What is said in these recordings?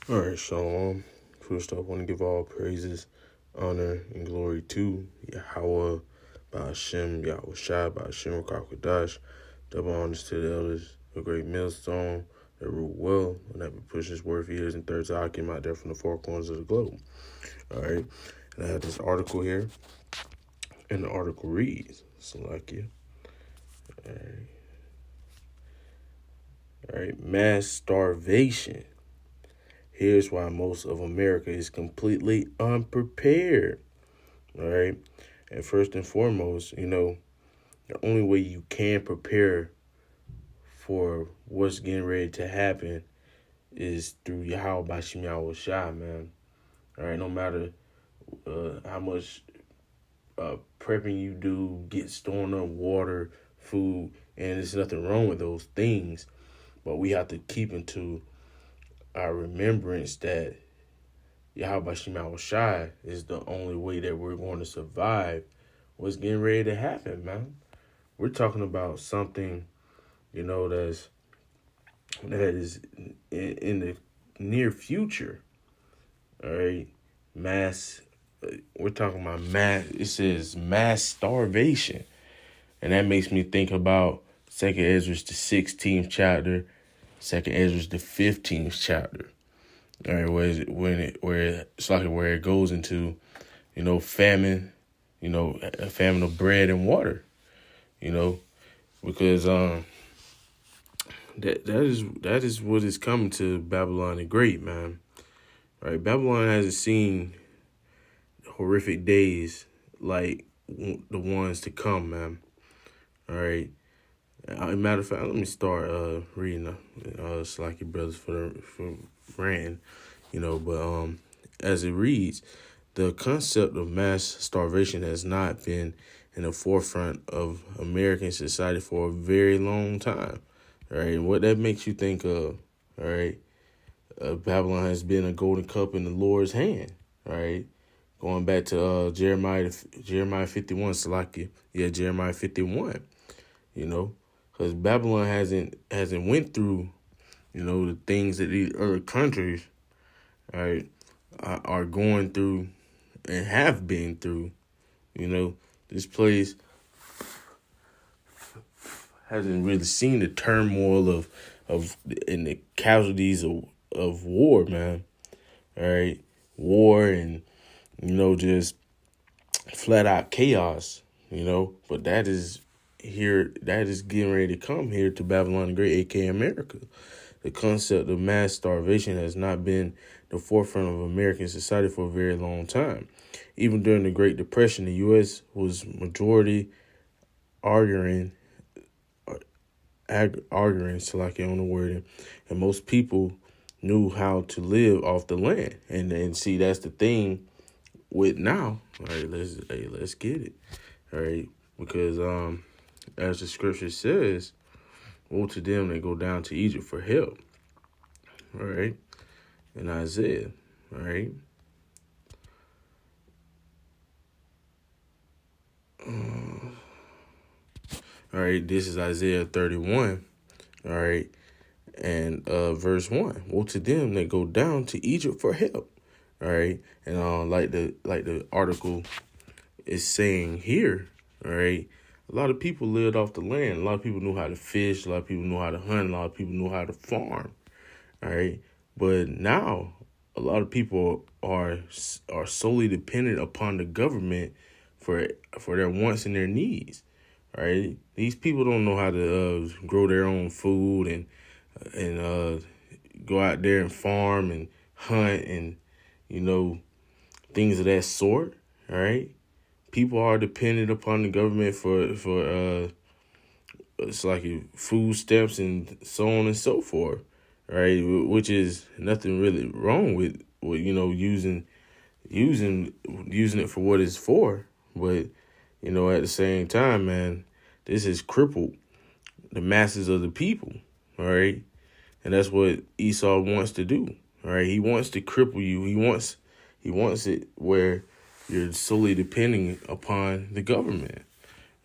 All right, Shalom. First off, I want to give all praises, honor, and glory to Yahweh, Ba'ashem, Yahweh Shai, Ba'ashem, Rakakwadash. Double honors to the elders, a great millstone that rule well, and that we push his word for years and thirds eye came out there from the four corners of the globe. All right, and I have this article here, and the article reads, Salakia. All right, mass starvation. Here's why most of America is completely unprepared. All right. And first and foremost, the only way you can prepare for what's getting ready to happen is through Yahweh Bashim Yahweh Shai, man. All right. No matter how much prepping you do, get storing up water, food, and there's nothing wrong with those things. But we have to keep into our remembrance that Yahweh Shema Shai is the only way that we're going to survive what's getting ready to happen, man. We're talking about something, that is in the near future. All right, mass. We're talking about mass. It says mass starvation, and that makes me think about Second Ezra the 16th chapter, Second Ezra the 15th chapter. All right, where it's like where it goes into, famine, a famine of bread and water, because that is what is coming to Babylon the Great, man. Right, Babylon hasn't seen horrific days like the ones to come, man. All right. Matter of fact, let me start reading Slacky Brothers for ranting, but as it reads, the concept of mass starvation has not been in the forefront of American society for a very long time. All right, and what that makes you think of, all right, Babylon has been a golden cup in the Lord's hand. All right, going back to Jeremiah 51, Salakia, Jeremiah 51. Because Babylon hasn't went through, the things that these other countries, right, are going through and have been through. This place hasn't really seen the turmoil of and the casualties of war, man. All right, war and just flat out chaos. But that is here. That is getting ready to come here to Babylon the Great, aka America. The concept of mass starvation has not been the forefront of American society for a very long time. Even during the Great Depression, the U.S. was majority arguing, so like on the wording, and most people knew how to live off the land. And see, that's the thing with now. All right, let's get it. All right, because as the scripture says, woe to them that go down to Egypt for help. All right, in Isaiah. All right. All right, this is Isaiah 31. All right, and verse 1. Woe to them that go down to Egypt for help. All right, and like the article is saying here. All right, a lot of people lived off the land. A lot of people knew how to fish. A lot of people knew how to hunt. A lot of people knew how to farm. All right, but now a lot of people are solely dependent upon the government for their wants and their needs. All right, these people don't know how to grow their own food and go out there and farm and hunt and things of that sort. All right, people are dependent upon the government for it's like food stamps and so on and so forth. Right, which is nothing really wrong with using it for what it's for, but at the same time, man, this has crippled the masses of the people. All right, and that's what Esau wants to do. All right, he wants to cripple you. He wants it where you're solely depending upon the government.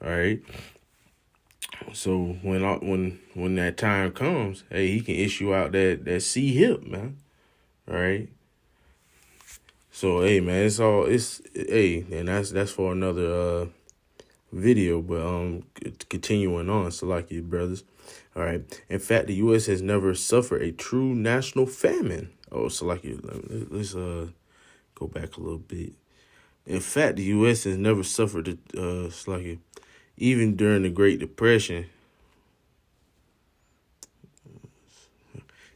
All right. So when that time comes, hey, he can issue out that C-HIP, man. All right. So hey man, and that's for another video, but continuing on, so like you brothers. All right. In fact, the U.S. has never suffered a true national famine. Oh, so like you, let's go back a little bit. In fact, the U.S. has never suffered even during the Great Depression.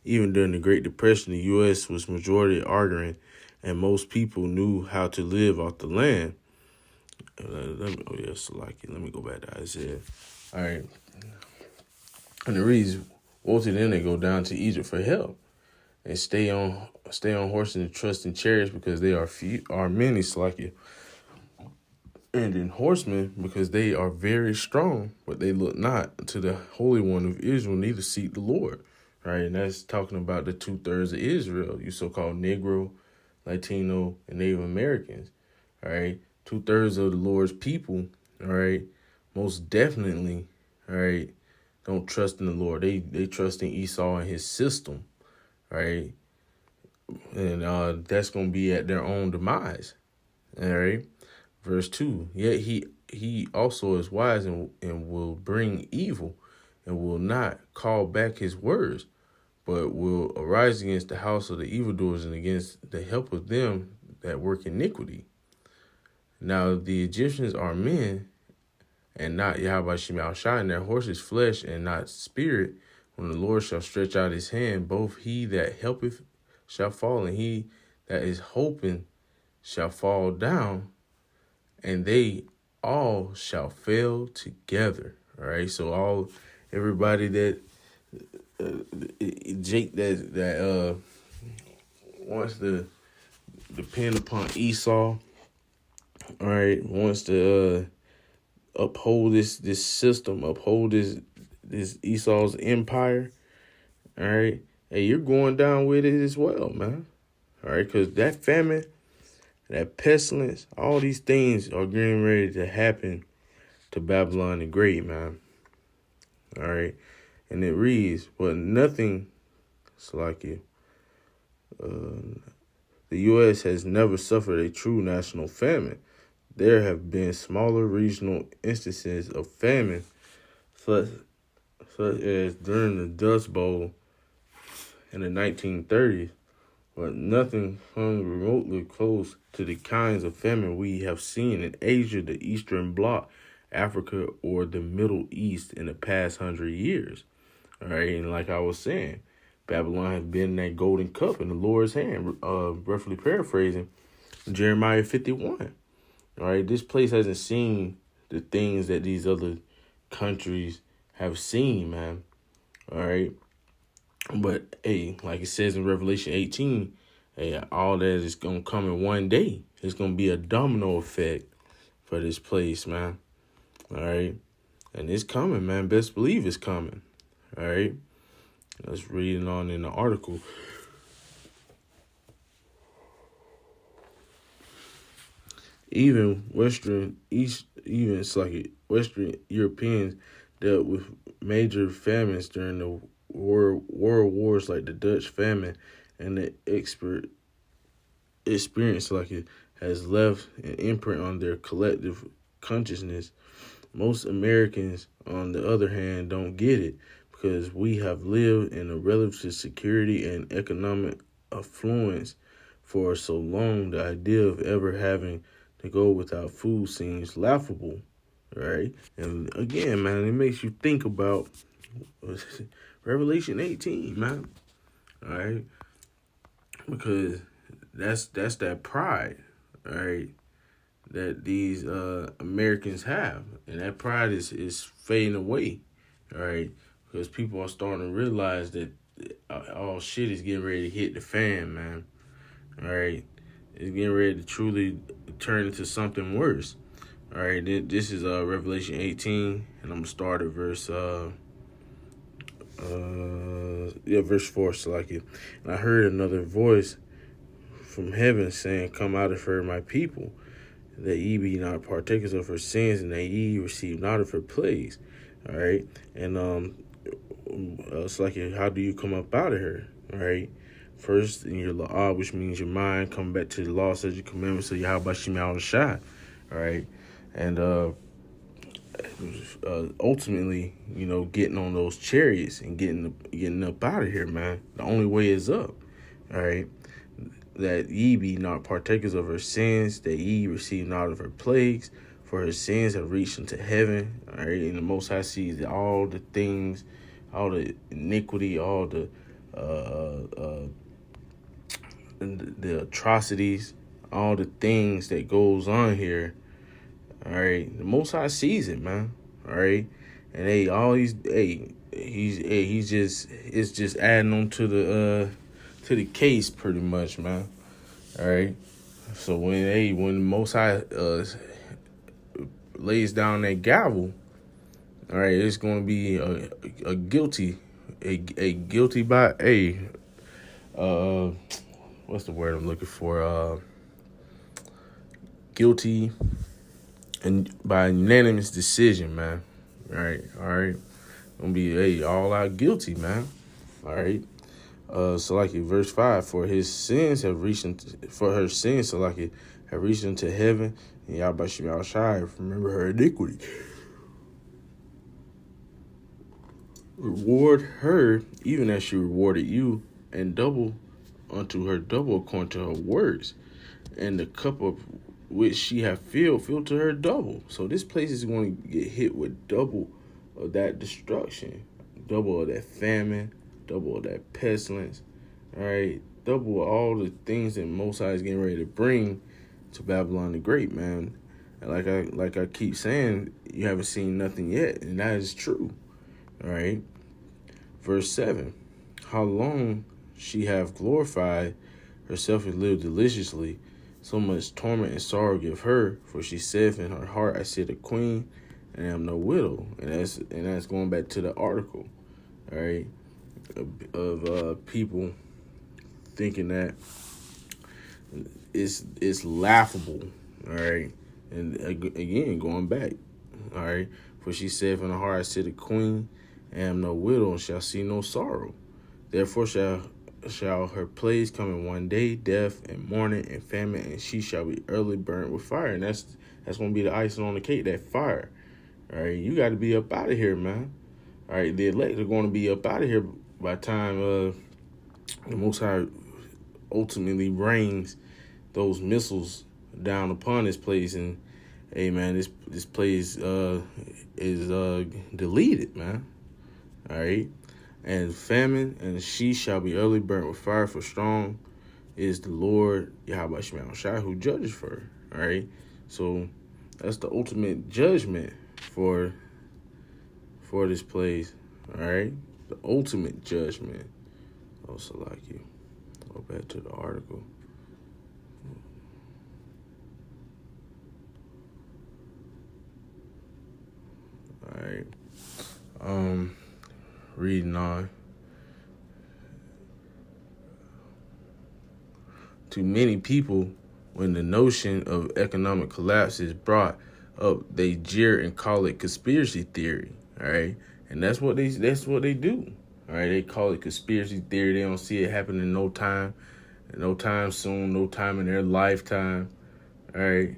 Even during the Great Depression, the U.S. was majority arguing, and most people knew how to live off the land. Let me go back to Isaiah. All right. And the reason, woe to them that go down to Egypt for help and stay on horses and trust in chariots because they are many, Salakia. And in horsemen because they are very strong, but they look not to the Holy One of Israel, neither seek the Lord. Right, and that's talking about the 2/3 of Israel, you so-called Negro, Latino, and Native Americans. All right, 2/3 of the Lord's people. All right, most definitely. All right, don't trust in the Lord. They trust in Esau and his system. Right, and that's gonna be at their own demise. All right, verse 2. Yet he also is wise and will bring evil, and will not call back his words, but will arise against the house of the evildoers and against the help of them that work iniquity. Now the Egyptians are men, and not Yahweh Shemel Shai, and their horses flesh and not spirit. When the Lord shall stretch out his hand, both he that helpeth shall fall, and he that is hoping shall fall down, and they all shall fail together. All right, so everybody that Jake that wants to depend upon Esau, all right, wants to uphold this system, uphold this Esau's empire, all right. Hey, you're going down with it as well, man. All right, because that famine, that pestilence, all these things are getting ready to happen to Babylon the Great, man. All right. And it reads, but nothing, Salakia, the U.S. has never suffered a true national famine. There have been smaller regional instances of famine, such as during the Dust Bowl in the 1930s, but nothing hung remotely close to the kinds of famine we have seen in Asia, the Eastern Bloc, Africa, or the Middle East in the past 100 years. All right, and like I was saying, Babylon has been in that golden cup in the Lord's hand, roughly paraphrasing Jeremiah 51. All right, this place hasn't seen the things that these other countries have seen, man. All right, but hey, like it says in Revelation 18, hey, all that is gonna come in one day. It's gonna be a domino effect for this place, man. All right, and it's coming, man. Best believe it's coming. All right, let's read it on in the article. Even Western Europeans dealt with major famines during the world wars, like the Dutch famine, and the experience like it has left an imprint on their collective consciousness. Most Americans, on the other hand, don't get it because we have lived in a relative security and economic affluence for so long. The idea of ever having to go without food seems laughable, right? And again, man, it makes you think about Revelation 18, man. All right, because that's that pride, all right, that these Americans have, and that pride is fading away, all right, because people are starting to realize that all shit is getting ready to hit the fan, man. All right, it's getting ready to truly turn into something worse. All right, this is Revelation 18, and I'm gonna start at verse 4. So like it, and I heard another voice from heaven saying, "Come out of her, my people, that ye be not partakers of her sins, and that ye receive not of her plagues." All right, and it's like, how do you come up out of her? All right, first in your la'ah, which means your mind, coming back to the law, statutes, commandments of Yahweh Shema Shai. All right. And ultimately, getting on those chariots and getting up out of here, man. The only way is up. All right. That ye be not partakers of her sins, that ye receive not of her plagues, for her sins have reached into heaven. All right. And the Most High sees all the things, all the iniquity, all the atrocities, all the things that goes on here. All right, the Most High sees it, man. All right, and he's just adding on to the case pretty much, man. All right, so when the Most High lays down that gavel, all right, it's going to be a guilty by what's the word I'm looking for? Guilty and by unanimous decision, man. All right. Gonna be all out guilty, man. All right. So like in verse 5, for her sins, so like it have reached into heaven, and Yahweh Shema Shai, remember her iniquity. Reward her even as she rewarded you, and double unto her double according to her works, and the cup of which she have filled to her double. So this place is going to get hit with double of that destruction, double of that famine, double of that pestilence, all right, double of all the things that Most High is getting ready to bring to Babylon the Great, man. And like I keep saying, you haven't seen nothing yet, and that is true. All right. Verse 7, how long she have glorified herself and lived deliciously, so much torment and sorrow give her, for she saith in her heart, I sit a queen and am no widow. And that's going back to the article, all right, of people thinking that it's laughable, all right. And again, going back, all right, for she saith in her heart, I sit a queen and am no widow, and shall see no sorrow. Therefore shall her plagues come in one day, death and mourning and famine, and she shall be early burnt with fire. And that's going to be the icing on the cake, that fire. All right, you got to be up out of here, man. All right, the elect are going to be up out of here by the time the Most High ultimately brings those missiles down upon this place. And, hey, man, this place is deleted, man. All right. And famine, and she shall be early burnt with fire, for strong is the Lord Yahweh Shema Shai who judges for her. All right. So that's the ultimate judgment for this place. All right. The ultimate judgment. Also, like you go back to the article. All right. Reading on. To many people, when the notion of economic collapse is brought up, they jeer and call it conspiracy theory. All right, and that's what they do. All right, they call it conspiracy theory. They don't see it happening no time soon, no time in their lifetime. All right,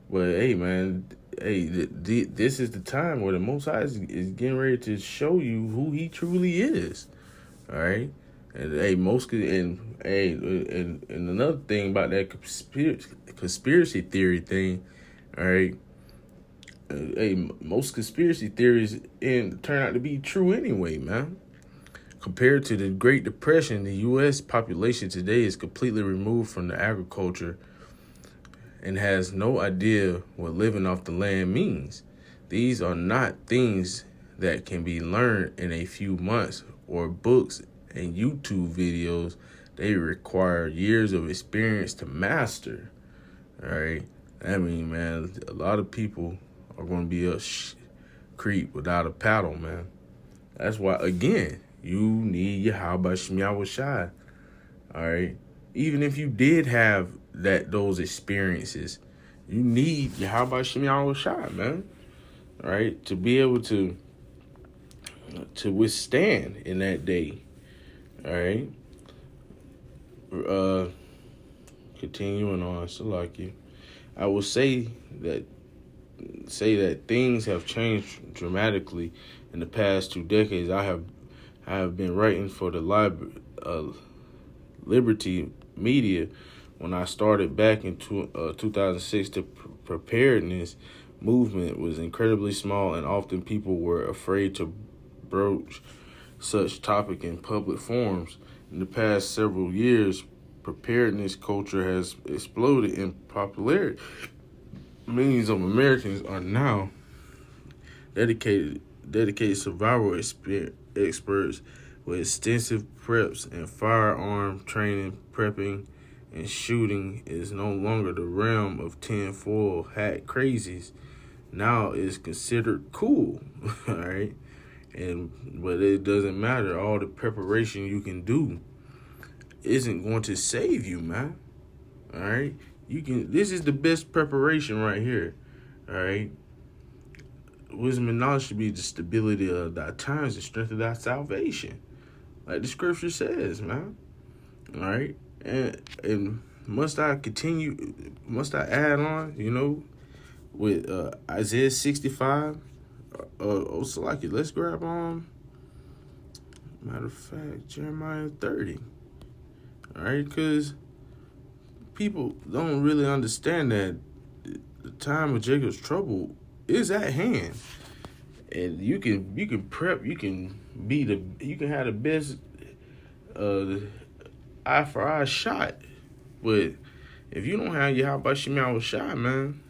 but hey, man. Hey, this is the time where the Most High is getting ready to show you who He truly is. All right, and hey, and another thing about that conspiracy theory thing. All right, hey, most conspiracy theories turn out to be true anyway, man. Compared to the Great Depression, the U.S. population today is completely removed from the agriculture and has no idea what living off the land means. These are not things that can be learned in a few months or books and YouTube videos. They require years of experience to master. All right. I mean, man, a lot of people are going to be a creep without a paddle, man. That's why, again, you need Yahweh Shema Shai. All right. Even if you did have those experiences, you need Yahweh Shema Shai, man. All right, to be able to withstand in that day. All right. Continuing on, so like you, I will say that things have changed dramatically in the past 2 decades. I have been writing for the Liberty Media when I started back in 2006. The preparedness movement was incredibly small, and often people were afraid to broach such topic in public forums. In the past several years, preparedness culture has exploded in popularity. Millions of Americans are now dedicated survival experts with extensive preps and firearm training. Prepping and shooting is no longer the realm of tinfoil hat crazies. Now it's considered cool, all right? But it doesn't matter. All the preparation you can do isn't going to save you, man. All right? This is the best preparation right here. All right? Wisdom and knowledge should be the stability of thy times and strength of thy salvation. Like the scripture says, man. All right? And must I add on, with Isaiah 65? So like it, let's grab on. Matter of fact, Jeremiah 30. All right? Because people don't really understand that the time of Jacob's trouble is at hand, and you can prep, you can have the best eye for eye shot, but if you don't have your Yahweh Shemel shot, man,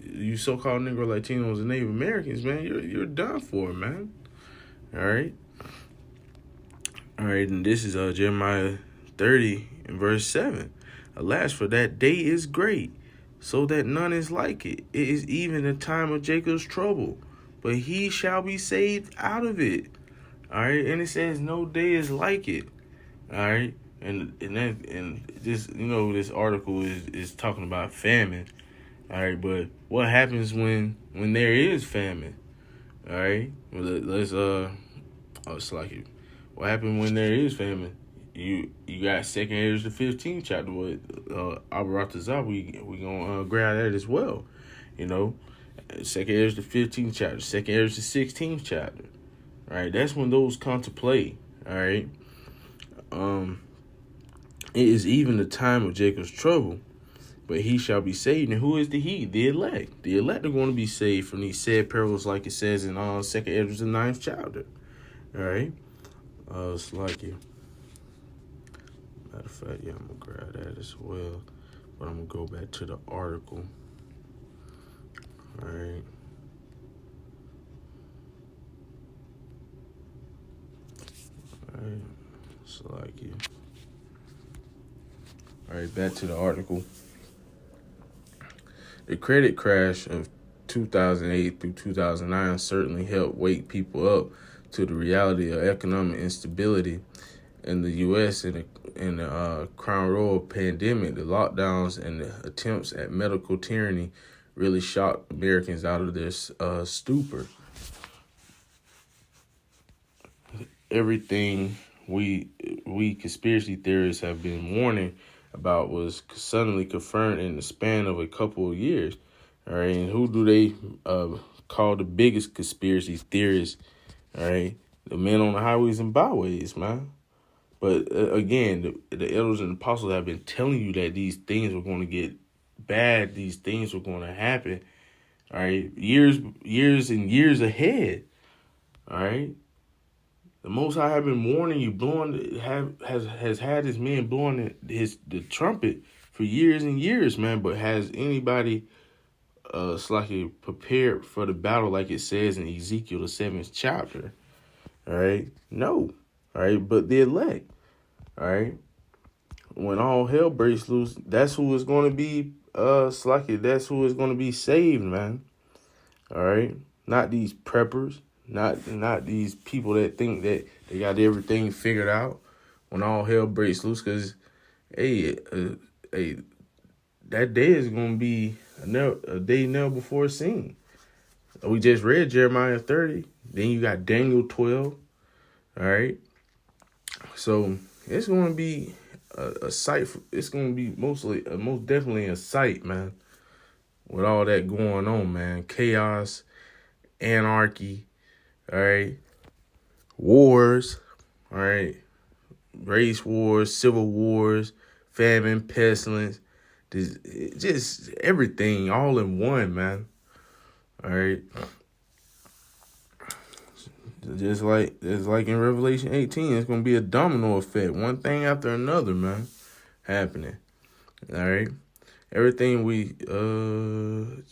you so-called Negro, Latinos, and Native Americans, man, you're done for, man. All right, and this is Jeremiah 30 and verse 7. Alas, for that day is great, so that none is like it. It is even the time of Jacob's trouble, but he shall be saved out of it. All right, and it says no day is like it. All right, and this this article is talking about famine. All right, but what happens when there is famine? All right, well, let's it's like it. What happened when there is famine? You got 2nd Ezra the 15th chapter with Abaratazah. We gonna grab that as well. 2nd Ezra the 15th chapter, 2nd Ezra the 16th chapter. All right, that's when those come to play. All right. It is even the time of Jacob's trouble, but he shall be saved. And who is the he? The elect. The elect are going to be saved from these sad perils, like it says in 2nd Ezra the 9th chapter. All right. It's like you. Matter of fact, yeah, I'm going to grab that as well. But I'm going to go back to the article. All right. All right. It's like you. All right, back to the article. The credit crash of 2008 through 2009 certainly helped wake people up to the reality of economic instability in the U.S. and the Crown Royal pandemic. The lockdowns and the attempts at medical tyranny really shocked Americans out of this stupor. Everything we conspiracy theorists have been warning about was suddenly confirmed in the span of a couple of years. All right, and who do they call the biggest conspiracy theorists? All right, the men on the highways and byways, man. But again, the elders and apostles have been telling you that these things were going to get bad. These things were going to happen. All right, years and years ahead. All right. The Most High have been warning you, has had his men blowing the trumpet for years and years, man. But has anybody prepared for the battle like it says in Ezekiel the 7th chapter? All right, no. All right, but the elect. All right, when all hell breaks loose, that's who is going to be that's who is going to be saved, man. All right, not these preppers. Not these people that think that they got everything figured out when all hell breaks loose. Because, that day is going to be a day never before seen. We just read Jeremiah 30. Then you got Daniel 12. All right. So it's going to be a sight. It's gonna be most definitely a sight, man. With all that going on, man, chaos, anarchy, all right, wars, all right, race wars, civil wars, famine, pestilence, just everything all in one, man. All right. Just like in Revelation 18, it's gonna be a domino effect, one thing after another, man, happening. All right. Everything we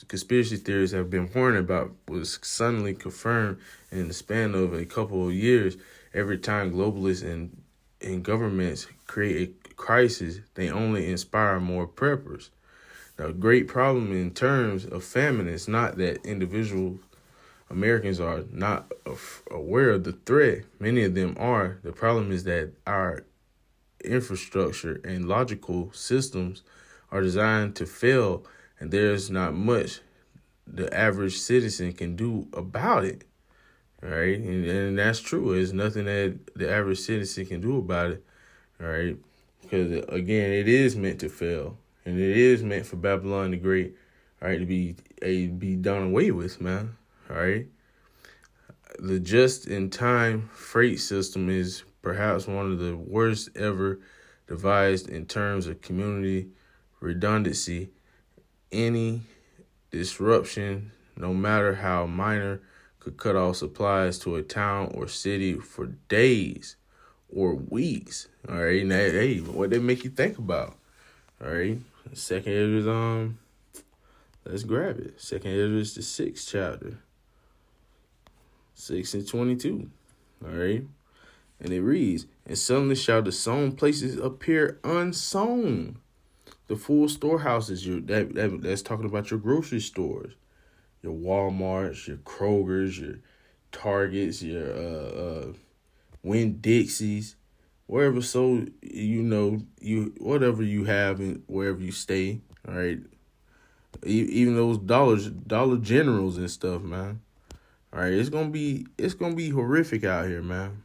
conspiracy theorists have been warning about was suddenly confirmed in the span of a couple of years. Every time globalists and governments create a crisis, they only inspire more preppers. The great problem in terms of famine is not that individual Americans are not aware of the threat. Many of them are. The problem is that our infrastructure and logical systems are designed to fail, and there's not much the average citizen can do about it. All right, and that's true. There's nothing that the average citizen can do about it. All right, because again, it is meant to fail, and it is meant for Babylon the Great, all right, to be done away with, man. All right. The just-in-time freight system is perhaps one of the worst ever devised in terms of community redundancy. Any disruption, no matter how minor, could cut off supplies to a town or city for days or weeks. All right, now, hey, what they make you think about? All right, second is let's grab it. Second is the 6th chapter, 6:22. All right. And it reads, and suddenly shall the sown places appear unsown. The full storehouses, that's talking about your grocery stores, your Walmarts, your Krogers, your Targets, your Winn-Dixies, wherever. So you whatever you have and wherever you stay. All right. Even those Dollar Generals and stuff, man. All right, it's gonna be horrific out here, man.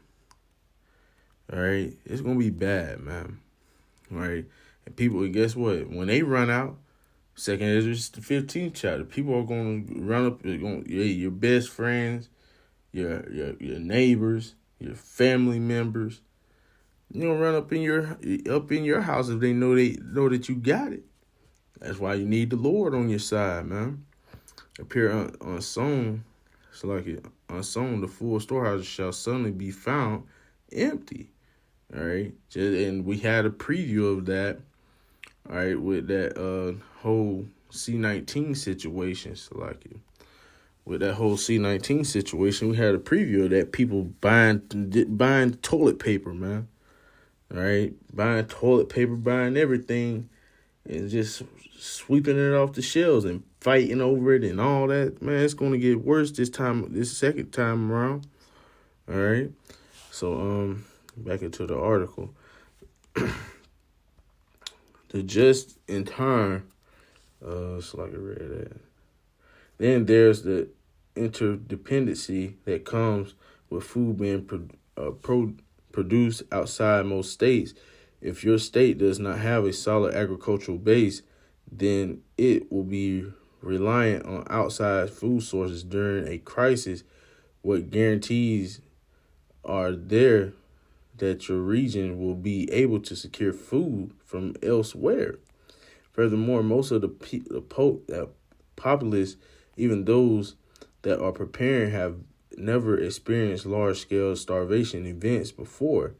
All right, it's gonna be bad, man. All right, and people, guess what? When they run out, second is the 15th chapter. People are gonna run up. Your best friends, your neighbors, your family members. You know, run up in your house if they know that you got it. That's why you need the Lord on your side, man. Appear unsown. It's like it unsown, the full storehouses shall suddenly be found empty. All right. And we had a preview of that, all right, with that whole C-19 situation. So like it. With that whole C-19 situation, we had a preview of that. People buying toilet paper, man. All right. Buying toilet paper, buying everything, and just sweeping it off the shelves and fighting over it and all that. Man, it's going to get worse this second time around. All right. So, back into the article. The just in time, so like I read that. Then there's the interdependency that comes with food being produced outside most states. If your state does not have a solid agricultural base, then it will be reliant on outside food sources during a crisis. What guarantees are there that your region will be able to secure food from elsewhere? Furthermore, most of the populace, even those that are preparing, have never experienced large-scale starvation events before.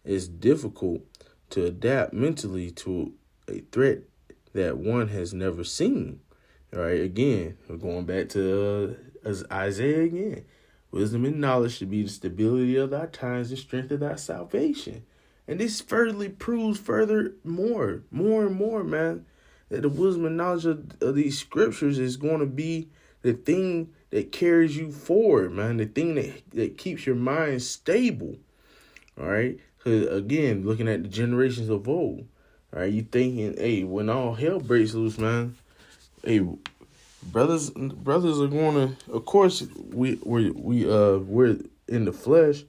It's difficult to adapt mentally to a threat that one has never seen. All right, again, we're going back to Isaiah again. Wisdom and knowledge should be the stability of thy times and strength of thy salvation. And this furtherly proves more and more, man, that the wisdom and knowledge of these scriptures is going to be the thing that carries you forward, man, the thing that keeps your mind stable. All right, because again, looking at the generations of old, all right, you thinking, hey, when all hell breaks loose, man, hey, brothers are going to, of course, we're in the flesh,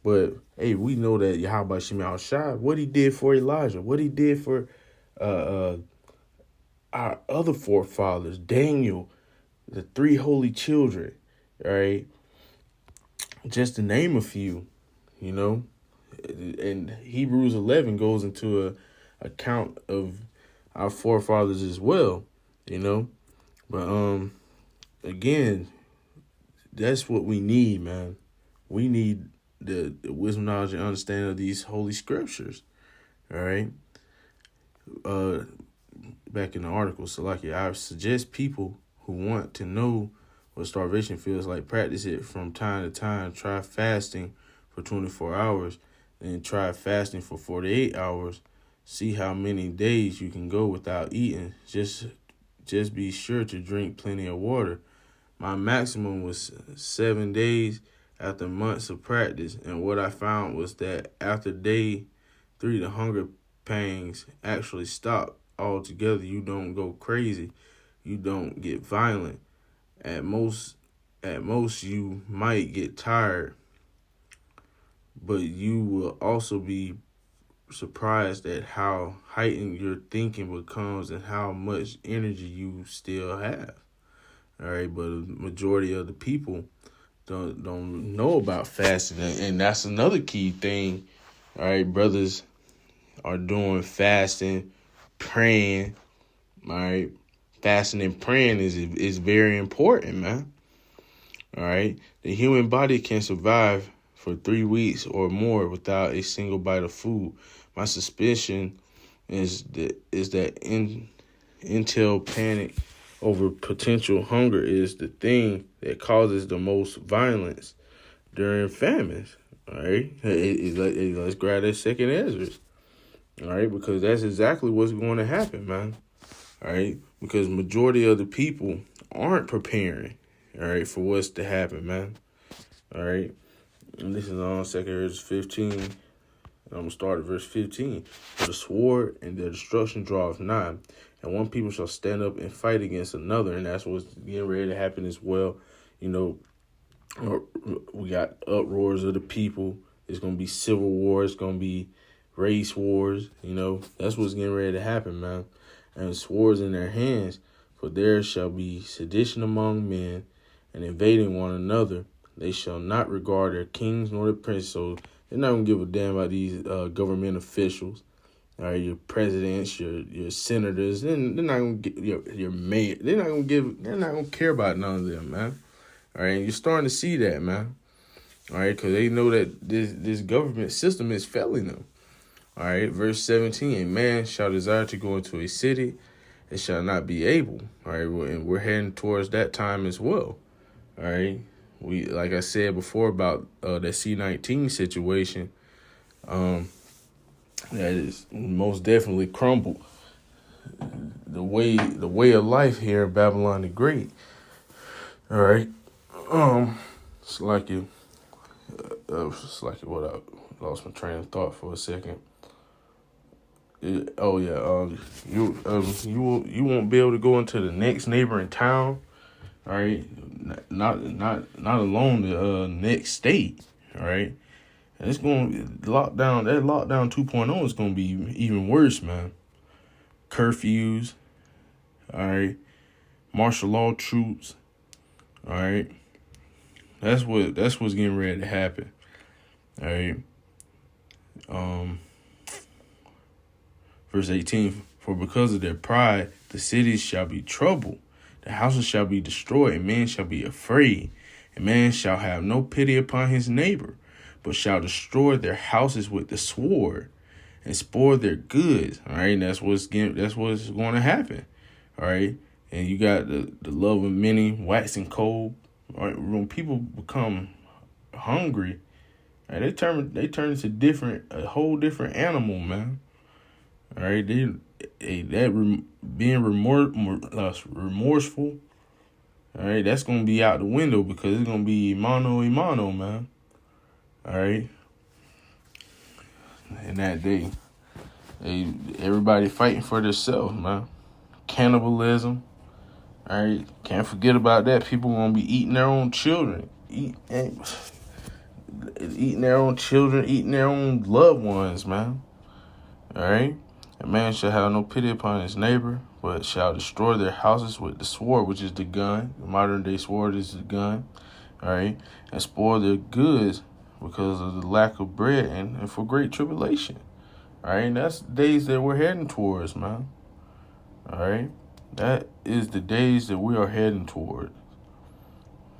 But hey, we know that Yahweh Shemel Shai, what he did for Elijah, what he did for uh, our other forefathers, Daniel, the three holy children, right? Just to name a few, you know. And Hebrews 11 goes into a account of our forefathers as well, you know. But again, that's what we need, man. We need the wisdom, knowledge, and understanding of these holy scriptures. All right. Back in the article, so like I suggest people who want to know what starvation feels like, practice it from time to time. Try fasting for 24 hours, then try fasting for 48 hours. See how many days you can go without eating. Just be sure to drink plenty of water. My maximum was 7 days after months of practice, and what I found was that after day 3, the hunger pangs actually stop altogether. You don't go crazy. You don't get violent. At most, you might get tired, but you will also be surprised at how heightened your thinking becomes and how much energy you still have. All right, but a majority of the people don't know about fasting, and that's another key thing. All right, brothers are doing fasting, praying. All right, fasting and praying is very important, man. All right, the human body can survive for 3 weeks or more without a single bite of food. My suspicion is that intel panic over potential hunger is the thing that causes the most violence during famines. All right, let's grab that second Ezra. All right, because that's exactly what's going to happen, man. All right, because majority of the people aren't preparing, all right, for what's to happen, man. All right, and this is on 2 Ezra 15. And I'm going to start at verse 15. For the sword and their destruction draweth nigh, and one people shall stand up and fight against another, and that's what's getting ready to happen as well. You know, we got uproars of the people. It's going to be civil war. It's going to be race wars. You know, that's what's getting ready to happen, man. And swords in their hands, for there shall be sedition among men, and invading one another. They shall not regard their kings nor their princes. So they're not going to give a damn about these government officials. All right, your presidents, your senators. They're not going to get your mayor. They're not going to care about none of them, man. All right, and you're starting to see that, man. All right, because they know that this government system is failing them. All right, verse 17, a man shall desire to go into a city, it shall not be able. All right, and we're heading towards that time as well. All right, we, like I said before about that C-19 situation, that is most definitely crumbled the way of life here in Babylon the Great. All right, it's like what I lost my train of thought for a second. You won't be able to go into the next neighboring town, all right? Not alone the next state, all right? And it's going to lockdown. That lockdown 2.0 is going to be even worse, man. Curfews, all right? Martial law troops, all right? That's what's getting ready to happen, all right? Verse 18, for because of their pride, the cities shall be troubled, the houses shall be destroyed, and men shall be afraid. And man shall have no pity upon his neighbor, but shall destroy their houses with the sword and spoil their goods. All right, and that's what's going to happen. All right, and you got the love of many waxing cold. All right, when people become hungry, all right, they turn into a whole different animal, man. All right, being remorseful. All right, that's gonna be out the window because it's gonna be mano a mano, man. All right, in that day, everybody fighting for themselves, man. Cannibalism. All right, can't forget about that. People gonna be eating their own children. eating their own children, eating their own loved ones, man. All right? A man shall have no pity upon his neighbor, but shall destroy their houses with the sword, which is the gun. The modern day sword is the gun. All right? And spoil their goods because of the lack of bread and for great tribulation. All right? And that's the days that we're heading towards, man. All right? That is the days that we are heading toward.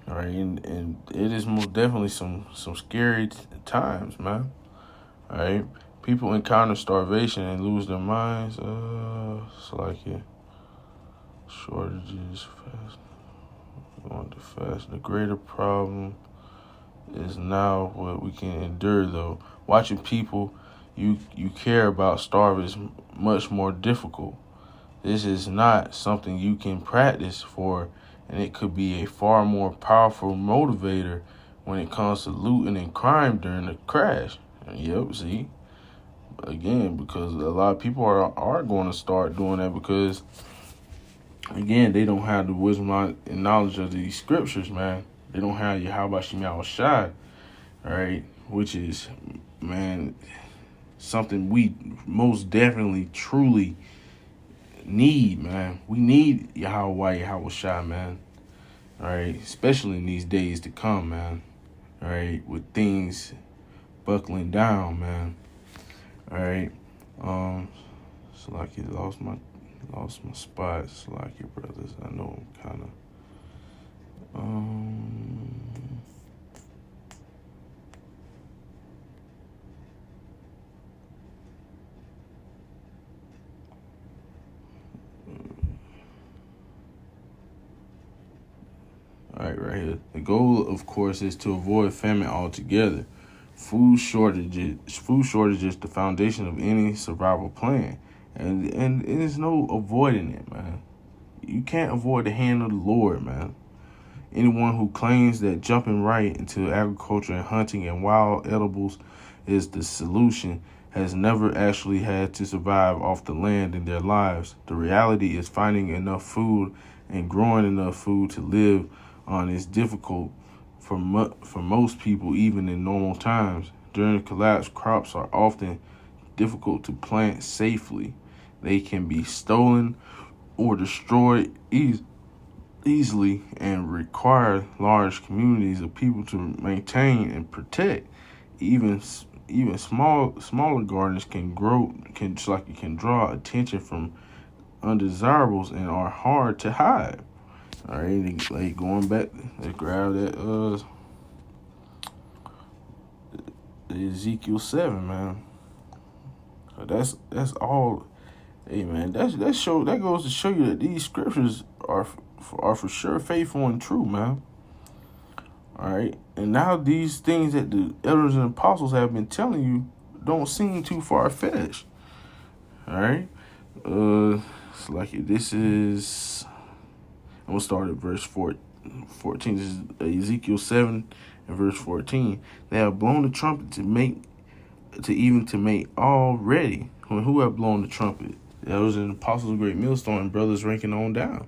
All right? And it is most definitely some scary times, man. All right? People encounter starvation and lose their minds. It's like shortages, fast, going too fast. The greater problem is now what we can endure, though. Watching people you care about starve is much more difficult. This is not something you can practice for, and it could be a far more powerful motivator when it comes to looting and crime during the crash. And yep, see? Again, because a lot of people are going to start doing that because, again, they don't have the wisdom and knowledge of these scriptures, man. They don't have Yahweh Shem Yahushai, all right, which is, man, something we most definitely, truly need, man. We need Yahweh Yahushai, man, all right, especially in these days to come, man, all right, with things buckling down, man. All right, so like you lost my spot. So like your brothers, I know I'm kind of all right here. The goal, of course, is to avoid famine altogether. Food shortages, the foundation of any survival plan, and there's no avoiding it, man. You can't avoid the hand of the Lord, man. Anyone who claims that jumping right into agriculture and hunting and wild edibles is the solution has never actually had to survive off the land in their lives. The reality is finding enough food and growing enough food to live on is difficult for most people, even in normal times. During the collapse, crops are often difficult to plant safely. They can be stolen or destroyed easily and require large communities of people to maintain and protect. Even smaller gardens can draw attention from undesirables and are hard to hide. All right, like going back, they grab that Ezekiel 7, man. That's all. Hey, man, that goes to show you that these scriptures are for sure faithful and true, man. All right, and now these things that the elders and apostles have been telling you don't seem too far fetched. All right, it's like this is. I'm gonna start at verse 14. This is Ezekiel 7 and verse 14. They have blown the trumpet to make all ready. Who have blown the trumpet? Those are the apostles of great millstone and brothers ranking on down.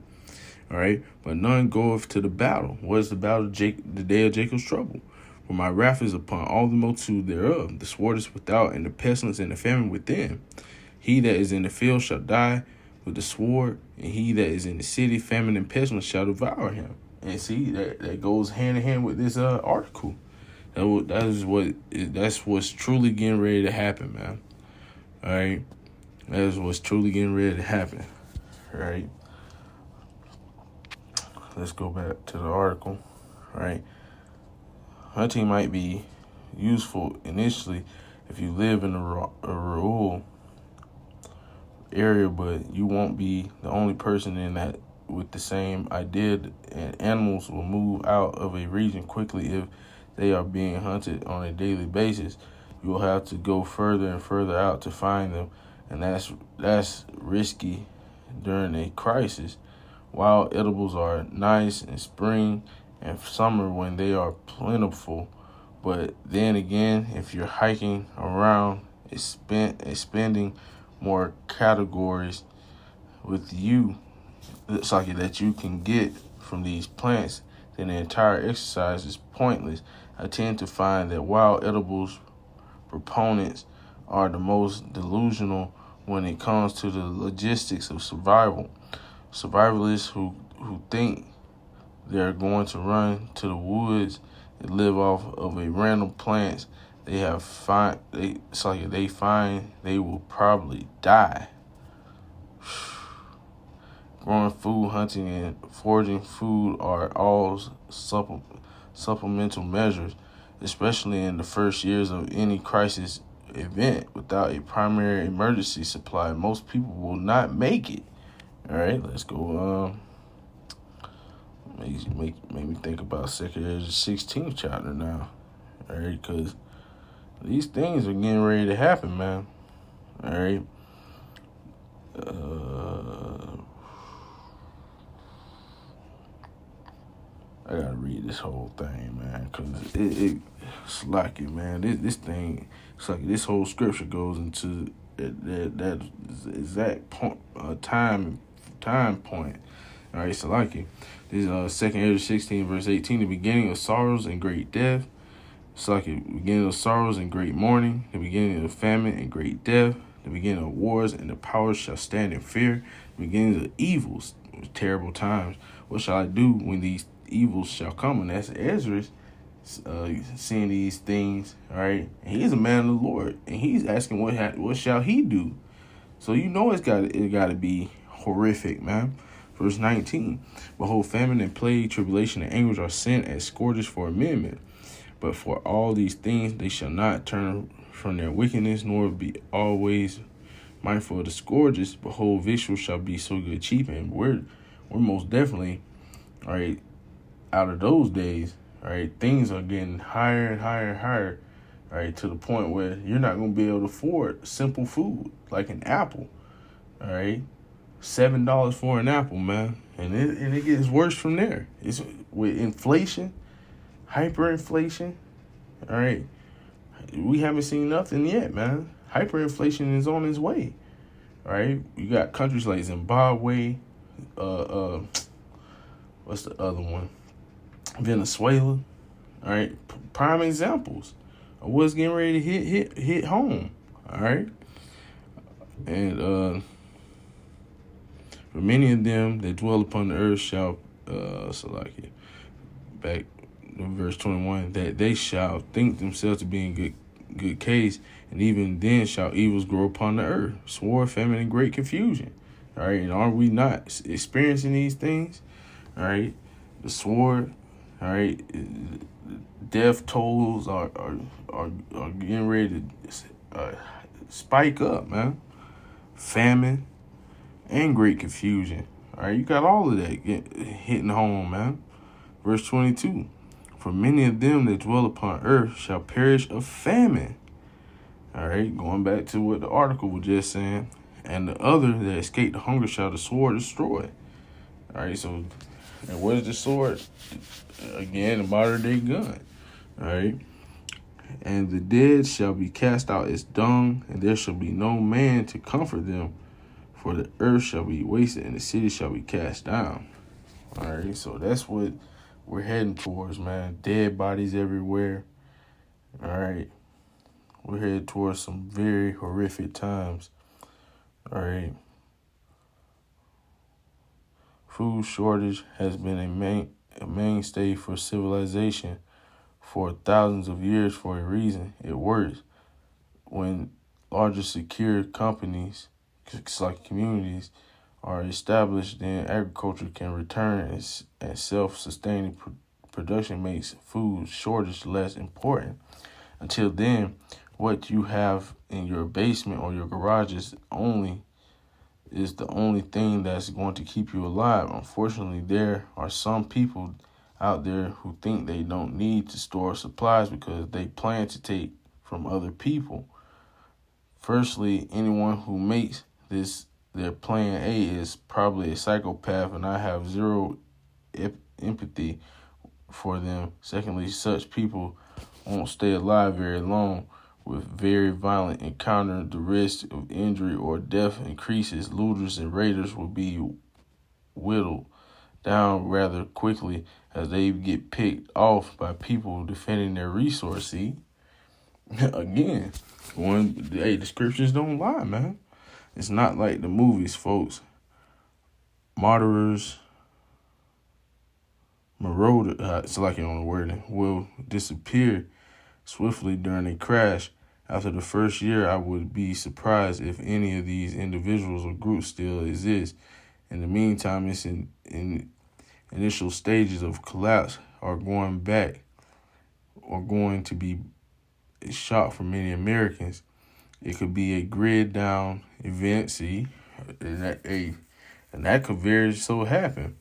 All right, but none goeth to the battle. What is the battle? The day of Jacob's trouble. For my wrath is upon all the multitude thereof. The sword is without, and the pestilence and the famine within. He that is in the field shall die with the sword, and he that is in the city, famine and pestilence shall devour him. And see, that goes hand in hand with this article. That's what's truly getting ready to happen, man. All right, that is what's truly getting ready to happen. All right, let's go back to the article. All right, hunting might be useful initially if you live in a rural area, but you won't be the only person in that with the same idea, and animals will move out of a region quickly if they are being hunted on a daily basis. You will have to go further and further out to find them, and that's risky during a crisis. Wild edibles are nice in spring and summer when they are plentiful, but then again, if you're hiking around, spending more categories with you, it's like that you can get from these plants, then the entire exercise is pointless. I tend to find that wild edibles proponents are the most delusional when it comes to the logistics of survival. Survivalists who think they're going to run to the woods and live off of a random plants they find they will probably die. Growing food, hunting, and foraging food are all supplemental measures, especially in the first years of any crisis event. Without a primary emergency supply, most people will not make it. All right, let's go. Make me think about 2 Ezra 16th chapter now. All right, because these things are getting ready to happen, man. All right. I gotta read this whole thing, man, because it's like it, man. This thing, it's like this whole scripture goes into that exact point, time point. All right, so like it. This is 2 Ezra 16 verse 18, the beginning of sorrows and great death. It's like the beginning of sorrows and great mourning, the beginning of famine and great death, the beginning of wars, and the powers shall stand in fear, the beginning of evils, terrible times. What shall I do when these evils shall come? And that's Ezra seeing these things, all right? And he's a man of the Lord, and he's asking what shall he do? So you know it got to be horrific, man. Verse 19, behold, famine and plague, tribulation and anguish are sent as scourges for amendment. But for all these things they shall not turn from their wickedness, nor be always mindful of the scourges. Behold, victuals shall be so good cheap, and we're most definitely, all right, out of those days, all right, things are getting higher and higher and higher, all right, to the point where you're not going to be able to afford simple food like an apple, all right. $7 for an apple, man, and it gets worse from there. It's with inflation, hyperinflation, all right. We haven't seen nothing yet, man. Hyperinflation is on its way, all right. You got countries like Zimbabwe, what's the other one? Venezuela, all right. Prime examples of what's getting ready to hit home, all right. And for many of them that dwell upon the earth shall, back in verse 21, that they shall think themselves to be in good case, and even then shall evils grow upon the earth, sword, famine, and great confusion. All right, and are we not experiencing these things? All right, the sword, all right, death tolls are getting ready to spike up, man. Famine and great confusion. All right, you got all of that hitting home, man. Verse 22, for many of them that dwell upon earth shall perish of famine. All right, going back to what the article was just saying. And the other that escape the hunger shall the sword destroy. All right, so, and what is the sword? Again, a modern day gun. All right. And the dead shall be cast out as dung, and there shall be no man to comfort them. For the earth shall be wasted, and the city shall be cast down. All right, so that's what we're heading towards, man. Dead bodies everywhere. All right. We're headed towards some very horrific times. All right. Food shortage has been a mainstay for civilization for thousands of years for a reason. It works. When larger secure companies, like communities, are established, then agriculture can return, and self-sustaining production makes food shortage less important. Until then, what you have in your basement or your garage is the only thing that's going to keep you alive. Unfortunately, there are some people out there who think they don't need to store supplies because they plan to take from other people. Firstly, anyone who makes this their plan A is probably a psychopath, and I have zero empathy for them. Secondly, such people won't stay alive very long. With very violent encounter, the risk of injury or death increases. Looters and raiders will be whittled down rather quickly as they get picked off by people defending their resource. See, again, the scriptures don't lie, man. It's not like the movies, folks. Martyrs, it's like on the wording, will disappear swiftly during a crash. After the first year, I would be surprised if any of these individuals or groups still exist. In the meantime, it's in initial stages of collapse are going to be a shock for many Americans. It could be a grid down event, see, and that could very so happen.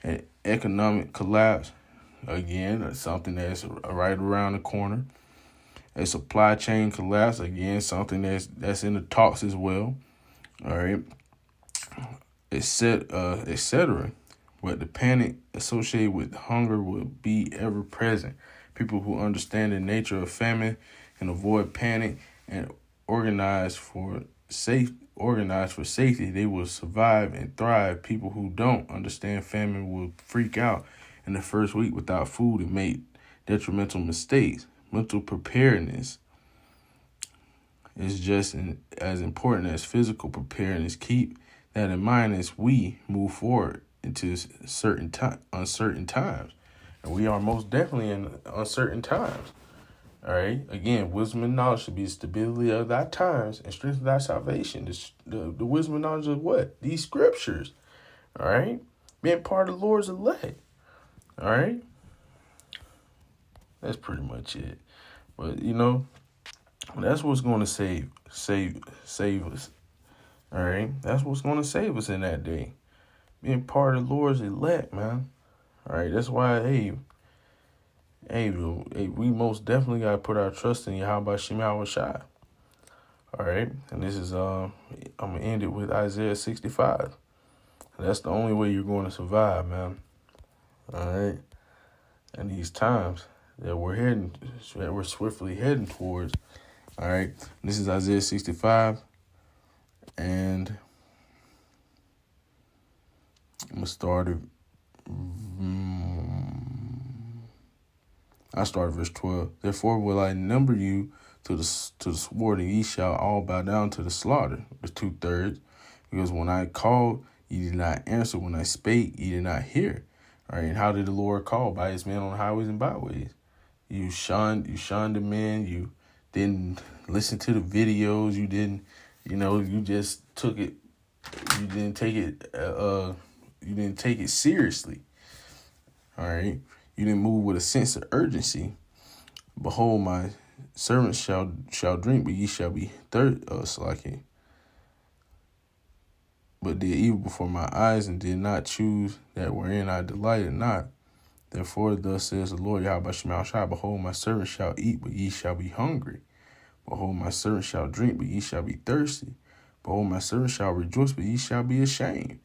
An economic collapse, again, something that's right around the corner. A supply chain collapse, again, something that's in the talks as well. All right, etc. But the panic associated with hunger will be ever present. People who understand the nature of famine and avoid panic and organize for safety, they will survive and thrive. People who don't understand famine will freak out in the first week without food and make detrimental mistakes. Mental preparedness is just as important as physical preparedness. Keep that in mind as we move forward into uncertain times. And we are most definitely in uncertain times. All right. Again, wisdom and knowledge should be the stability of thy times and strength of thy salvation. The wisdom and knowledge of what? These scriptures. All right. Being part of the Lord's elect. All right. That's pretty much it. But, that's what's going to save us. All right. That's what's going to save us in that day. Being part of the Lord's elect, man. All right. That's why, Hey, we most definitely got to put our trust in Yahweh Shem Shai. All right. And this is, I'm going to end it with Isaiah 65. That's the only way you're going to survive, man. All right. And these times that we're swiftly heading towards. All right. This is Isaiah 65. And I'm going to start it. I start at verse 12. Therefore will I number you to the sword, and ye shall all bow down to the slaughter, the 2/3. Because when I called, ye did not answer. When I spake, ye did not hear. All right, and how did the Lord call? By his men on highways and byways. You shunned the men. You didn't listen to the videos. You didn't, you just took it. You didn't take it. You didn't take it seriously. All right. You didn't move with a sense of urgency. Behold, my servants shall drink, but ye shall be thirsty. But did evil before my eyes, and did not choose that wherein I delighted not. Therefore, thus says the Lord Yahweh Shema Shai, behold, my servants shall eat, but ye shall be hungry. Behold, my servants shall drink, but ye shall be thirsty. Behold, my servants shall rejoice, but ye shall be ashamed.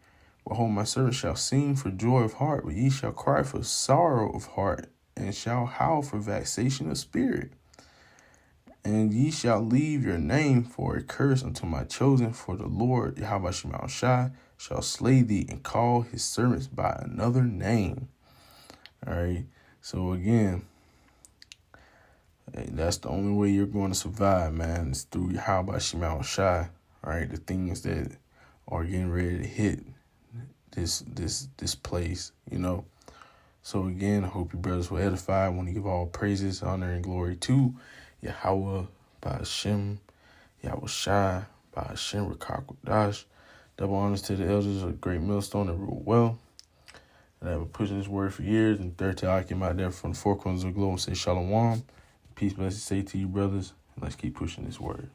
Behold, my servants shall sing for joy of heart, but ye shall cry for sorrow of heart, and shall howl for vexation of spirit. And ye shall leave your name for a curse unto my chosen, for the Lord Yahweh Shema Shai shall slay thee and call his servants by another name. All right. So again, that's the only way you're going to survive, man. It's through Yahweh Shema Shai. All right. The things that are getting ready to hit this place, So again, I hope you brothers were edified. I want to give all praises, honor, and glory to Yahweh, Ba'ashem, Yahweh Shai, Ba'ashem, Rakakwadash. Double honors to the elders of the great millstone that rule well. And I've been pushing this word for years. And third time I came out there from the four corners of the globe and say Shalom. Peace, blessings, say to you, brothers. And let's keep pushing this word.